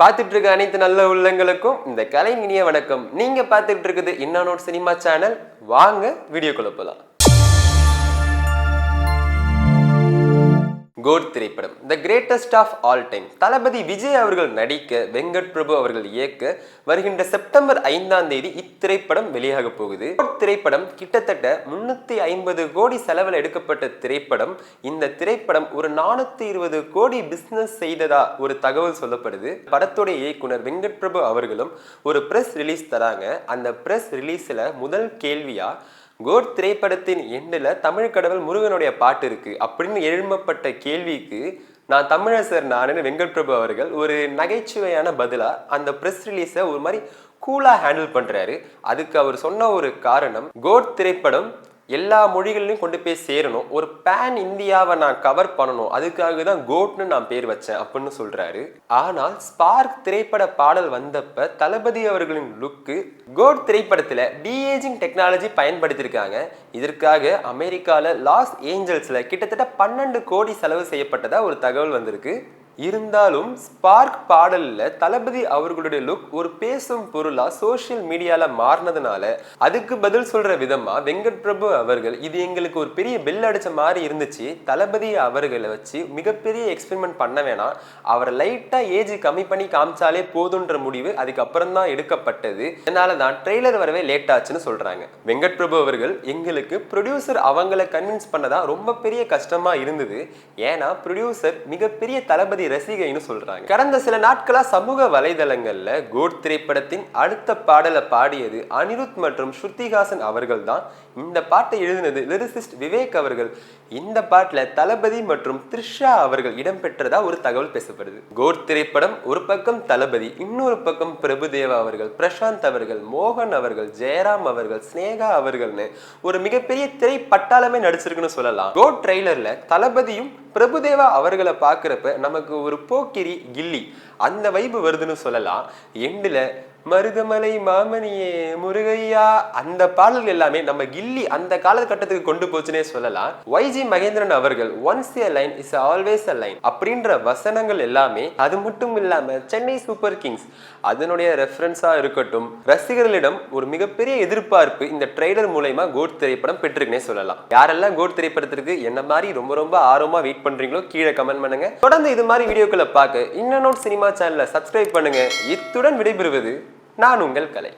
பார்த்துட்டு இருக்க அனைத்து நல்ல உள்ளங்களுக்கும் இந்த கலை இனிய வணக்கம். நீங்க பார்த்துட்டு இருக்குது இன்னொரு சினிமா சேனல். வாங்க வீடியோக்குள்ள போலாம். கோட் திரைப்படம் the greatest of all time. Thalapathy Vijay அவர்கள் நடிக்க, வெங்கட் பிரபு அவர்கள் இயக்க வருகின்ற செப்டம்பர் 5ஆம் தேதி இத்திரைப்படம் வெளியாக போகுது. திரைப்படம் கிட்டத்தட்ட 350 கோடி செலவில் எடுக்கப்பட்ட திரைப்படம். இந்த திரைப்படம் ஒரு 420 கோடி பிசினஸ் செய்ததா ஒரு தகவல் சொல்லப்படுது. படத்தோட இயக்குனர் வெங்கட் பிரபு அவர்களும் ஒரு பிரஸ் ரிலீஸ் தராங்க. அந்த பிரஸ் ரிலீஸ்ல முதல் கேள்வியா கோட் திரைப்படத்தின் எண்டில் தமிழ் கடவுள் முருகனுடைய பாட்டு இருக்கு அப்படின்னு எழுப்பப்பட்ட கேள்விக்கு நான் தமிழரசர் நானுன்னு வெங்கட் பிரபு அவர்கள் ஒரு நகைச்சுவையான பதிலா அந்த பிரஸ் ரிலீஸை ஒரு மாதிரி கூலா ஹேண்டில் பண்றாரு. அதுக்கு அவர் சொன்ன ஒரு காரணம், கோட் திரைப்படம் எல்லா மொழிகள்லையும் கொண்டு போய் சேரணும், ஒரு பேன் இந்தியாவை நான் கவர் பண்ணணும், அதுக்காக தான் கோட்னு நான் பேர் வச்சேன் அப்படின்னு சொல்றாரு. ஆனால் ஸ்பார்க் திரைப்பட பாடல் வந்தப்ப தளபதி அவர்களின் லுக்கு கோட் திரைப்படத்துல டிஏஜிங் டெக்னாலஜி பயன்படுத்தியிருக்காங்க. இதற்காக அமெரிக்கால லாஸ் ஏஞ்சல்ஸ்ல கிட்டத்தட்ட 12 கோடி செலவு செய்யப்பட்டதா ஒரு தகவல் வந்திருக்கு. இருந்தாலும் ஸ்பார்க் பாடல்ல தளபதி அவர்களுடைய லுக் ஒரு பேசும் பொருளா சோசியல் மீடியால மாறினதுனால அதுக்கு பதில் சொல்ற விதமா வெங்கட் பிரபு அவர்கள் இது எங்களுக்கு ஒரு பெரிய பெல் அடிச்ச மாதிரி இருந்துச்சு, தளபதி அவர்களை வச்சு மிகப்பெரிய எக்ஸ்பெரிமெண்ட் பண்ண வேணாம், அவரை லைட்டா ஏஜ் கம்மி பண்ணி காமிச்சாலே போதுன்ற முடிவு அதுக்கப்புறம் தான் எடுக்கப்பட்டது, இதனாலதான் ட்ரெய்லர் வரவே லேட் ஆச்சுன்னு சொல்றாங்க. வெங்கட் பிரபு அவர்கள் எங்களுக்கு ப்ரொடியூசர் அவங்களை கன்வின்ஸ் பண்ணதா ரொம்ப பெரிய கஷ்டமா இருந்தது, ஏன்னா ப்ரொடியூசர் மிகப்பெரிய தளபதி ரசிகைன்னு சொல்றாங்க. கடந்த சில நாட்களா சமூக வலைதளங்கள்ல கோட் திரைப்படத்தின் அடுத்த பாடலை பாடியது அனிருத் மற்றும் ஸ்ருதிஹாசன் அவர்கள் தான். இந்த பாட்டை எழுதினது லிரிசிஸ்ட் விவேக் அவர்கள். இந்த பாட்டுல தளபதி மற்றும் த்ரிஷா அவர்கள் இடம்பெற்றதா ஒரு தகவல் பேசப்படுது. கோட் திரைப்படம் ஒரு பக்கம் தளபதி, இன்னொரு பக்கம் பிரபுதேவா அவர்கள், பிரசாந்த் அவர்கள், மோகன் அவர்கள், ஜெயராம் அவர்கள், ஸ்னேகா அவர்கள்னு ஒரு மிகப்பெரிய திரை பட்டாளமே நடிச்சிருக்குன்னு சொல்லலாம். கோட் ட்ரெய்லர்ல தளபதியும் பிரபுதேவா அவர்களை பார்க்கிறப்ப நமக்கு ஒரு போக்கிரி கில்லி அந்த வைப்பு வருதுன்னு சொல்லலாம். எண்டுல மருதமலை மாமணியே முருகையா அந்த பாடல்கள் எல்லாமே நம்ம கில்லி அந்த காலகட்டத்துக்கு கொண்டு போச்சுன்னே சொல்லலாம். YG மகேந்திரன் அவர்கள் once a line is always a line அப்படின்ற வசனங்கள் எல்லாமே, அது மட்டும் இல்லாம சென்னை சூப்பர் கிங்ஸ் அதனுடைய ரெஃபரன்ஸா இருக்கட்டும், ரசிகர்களிடம் ஒரு மிகப்பெரிய எதிர்பார்ப்பு இந்த ட்ரெய்லர் மூலமா கோட் திரைப்படம் பெற்றிருக்குன்னே சொல்லலாம். யாரெல்லாம் கோட் திரைப்படத்திற்கு என்ன மாதிரி ரொம்ப ஆர்வமா வெயிட் பண்றீங்களோ கீழே கமெண்ட் பண்ணுங்க. தொடர்ந்து இது மாதிரி வீடியோக்களை பார்க்க இன்னொரு சினிமா சேனலை சப்ஸ்கிரைப் பண்ணுங்க. இத்துடன் விடைபெறுவது நான் உங்கள் கலை.